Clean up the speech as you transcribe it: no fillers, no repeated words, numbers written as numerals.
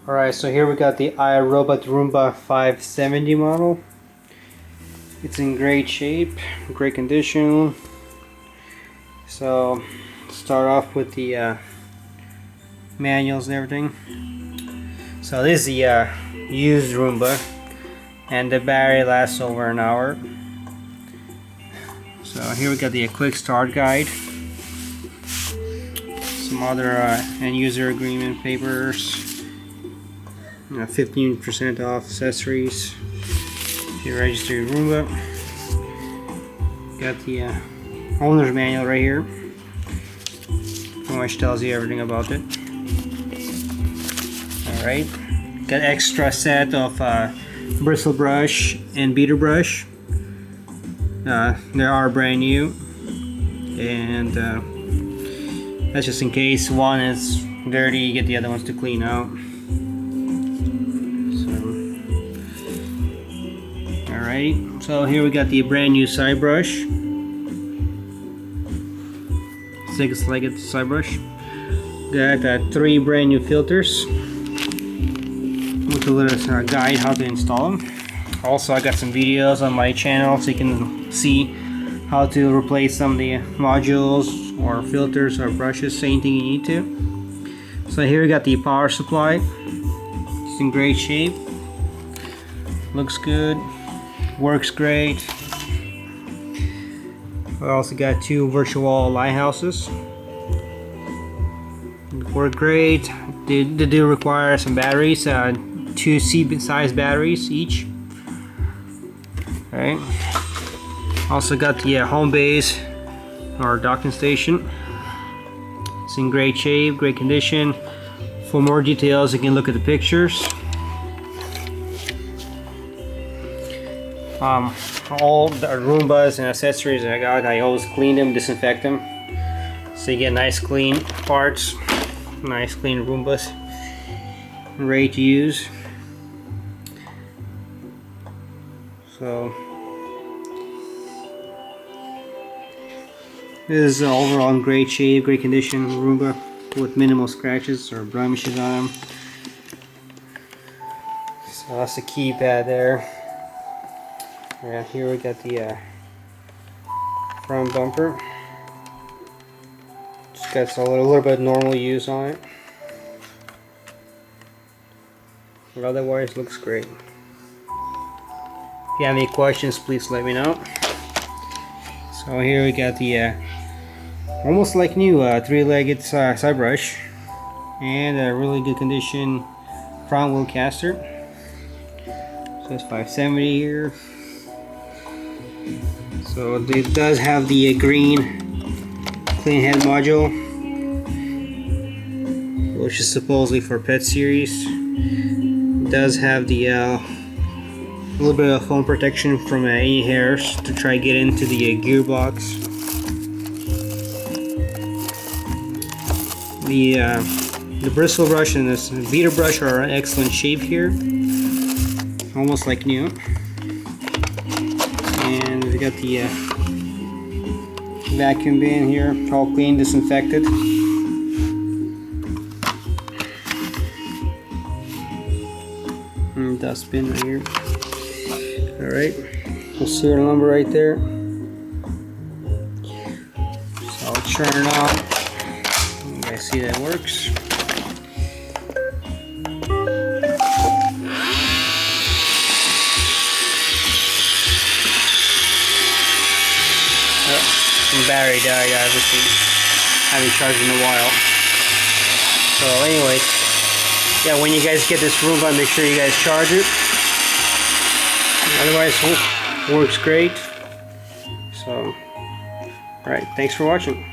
Alright, so here we got the iRobot Roomba 570 model. It's in great shape, great condition. So, start off with the manuals and everything. So this is the used Roomba, and the battery lasts over an hour. So here we got the quick start guide, some other end user agreement papers, 15% off accessories, your registered Roomba. Got the owner's manual right here, which tells you everything about it. Alright, got extra set of bristle brush and beater brush. They are brand new, and that's just in case one is dirty, you get the other ones to clean out. Alright, so here we got the brand new side brush, 6-legged side brush. Got 3 brand new filters with a little guide how to install them. Also, I got some videos on my channel so you can see how to replace some of the modules or filters or brushes, anything you need to. So here we got the power supply. It's in great shape, looks good, works great. I also got 2 virtual lighthouses. Work great. They do require some batteries, 2 C-size batteries each. Alright. Also got the home base or docking station. It's in great shape, great condition. For more details, you can look at the pictures. All the Roombas and accessories I got, I always clean them, disinfect them, so you get nice clean parts, nice clean Roombas, ready to use. So this is overall in great shape, great condition Roomba with minimal scratches or blemishes on them. So that's the keypad there. Yeah, here we got the front bumper. Just got a little bit of normal use on it, but otherwise looks great. If you have any questions, please let me know. So here we got the almost like new 3-legged side brush and a really good condition front wheel caster. So it's 570 here. So it does have the green clean head module, which is supposedly for pet series. It does have the little bit of foam protection from any hairs to try to get into the gearbox. The bristle brush and this beater brush are in excellent shape here, almost like new. And we got the vacuum bin here, all clean, disinfected. And dustbin right here. Alright, the serial number right there. So I'll turn it on. You guys see that works. The battery died, obviously. I haven't charged in a while. So anyways, yeah, when you guys get this Roomba, make sure you guys charge it. Otherwise, works great. So, alright, thanks for watching.